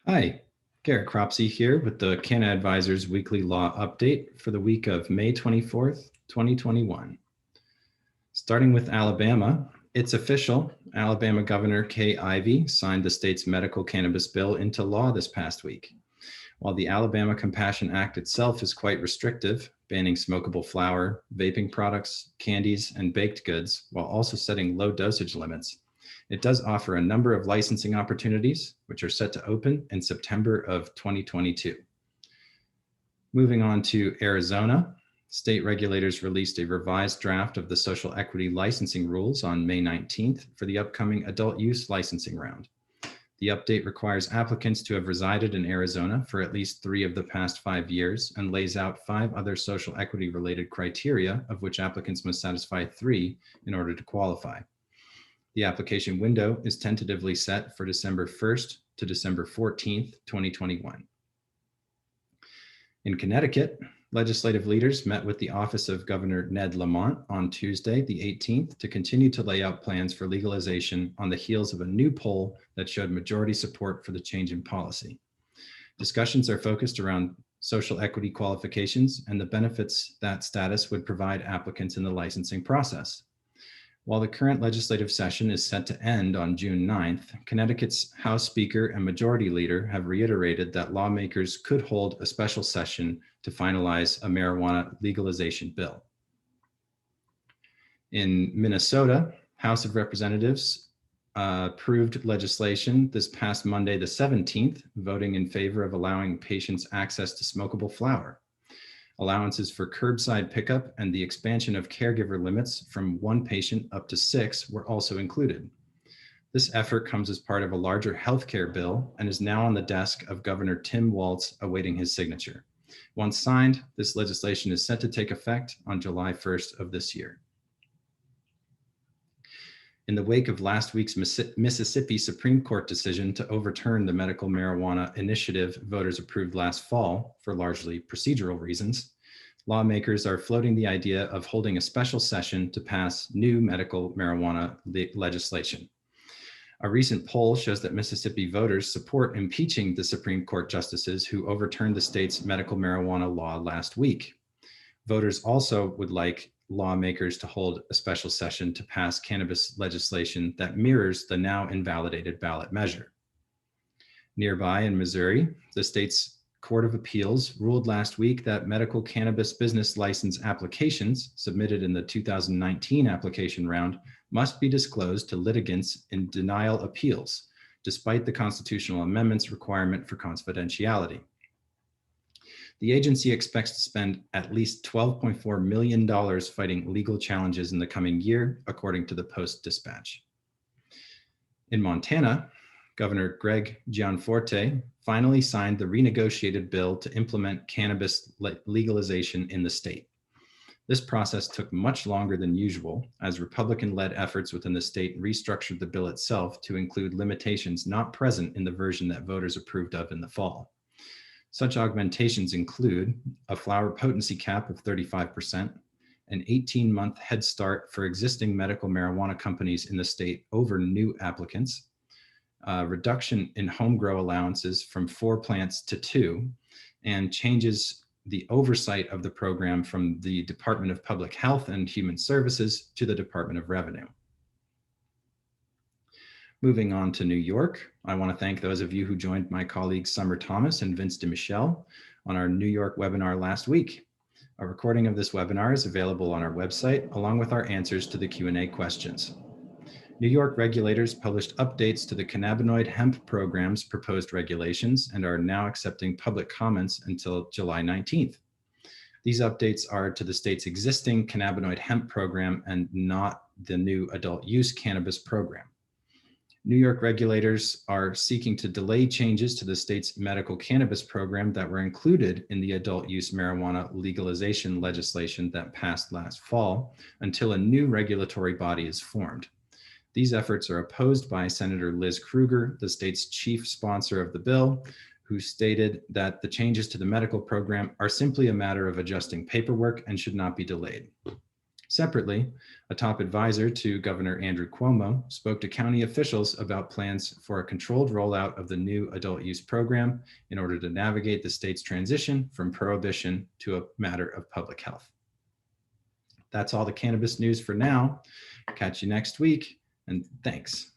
Hi, Garrett Cropsey here with the Canna Advisors Weekly Law Update for the week of May 24th, 2021. Starting with Alabama, it's official. Alabama Governor Kay Ivey signed the state's medical cannabis bill into law this past week. While the Alabama Compassion Act itself is quite restrictive, banning smokable flower, vaping products, candies, and baked goods, while also setting low dosage limits, it does offer a number of licensing opportunities, which are set to open in September of 2022. Moving on to Arizona, state regulators released a revised draft of the social equity licensing rules on May 19th for the upcoming adult use licensing round. The update requires applicants to have resided in Arizona for at least 3 of the past 5 years and lays out 5 other social equity related criteria, of which applicants must satisfy 3 in order to qualify. The application window is tentatively set for December 1st to December 14th, 2021. In Connecticut, legislative leaders met with the office of Governor Ned Lamont on Tuesday, the 18th, to continue to lay out plans for legalization on the heels of a new poll that showed majority support for the change in policy. Discussions are focused around social equity qualifications and the benefits that status would provide applicants in the licensing process. While the current legislative session is set to end on June 9th, Connecticut's House Speaker and Majority Leader have reiterated that lawmakers could hold a special session to finalize a marijuana legalization bill. In Minnesota, House of Representatives approved legislation this past Monday, the 17th, voting in favor of allowing patients access to smokable flower. Allowances for curbside pickup and the expansion of caregiver limits from 1 patient up to 6 were also included. This effort comes as part of a larger healthcare bill and is now on the desk of Governor Tim Walz awaiting his signature. Once signed, this legislation is set to take effect on July 1st of this year. In the wake of last week's Mississippi Supreme Court decision to overturn the medical marijuana initiative voters approved last fall for largely procedural reasons, lawmakers are floating the idea of holding a special session to pass new medical marijuana legislation. A recent poll shows that Mississippi voters support impeaching the Supreme Court justices who overturned the state's medical marijuana law last week. Voters also would like lawmakers to hold a special session to pass cannabis legislation that mirrors the now invalidated ballot measure. Nearby in Missouri, the state's Court of Appeals ruled last week that medical cannabis business license applications submitted in the 2019 application round must be disclosed to litigants in denial appeals, despite the constitutional amendment's requirement for confidentiality. The agency expects to spend at least $12.4 million fighting legal challenges in the coming year, according to the Post-Dispatch. In Montana, Governor Greg Gianforte finally signed the renegotiated bill to implement cannabis legalization in the state. This process took much longer than usual, as Republican-led efforts within the state restructured the bill itself to include limitations not present in the version that voters approved of in the fall. Such augmentations include a flower potency cap of 35%, an 18-month head start for existing medical marijuana companies in the state over new applicants, a reduction in home grow allowances from 4 plants to 2, and changes the oversight of the program from the Department of Public Health and Human Services to the Department of Revenue. Moving on to New York, I want to thank those of you who joined my colleagues Summer Thomas and Vince DeMichel on our New York webinar last week. A recording of this webinar is available on our website, along with our answers to the Q&A questions. New York regulators published updates to the cannabinoid hemp program's proposed regulations and are now accepting public comments until July 19th. These updates are to the state's existing cannabinoid hemp program and not the new adult use cannabis program. New York regulators are seeking to delay changes to the state's medical cannabis program that were included in the adult use marijuana legalization legislation that passed last fall until a new regulatory body is formed. These efforts are opposed by Senator Liz Krueger, the state's chief sponsor of the bill, who stated that the changes to the medical program are simply a matter of adjusting paperwork and should not be delayed. Separately, a top advisor to Governor Andrew Cuomo spoke to county officials about plans for a controlled rollout of the new adult use program in order to navigate the state's transition from prohibition to a matter of public health. That's all the cannabis news for now. Catch you next week, and thanks.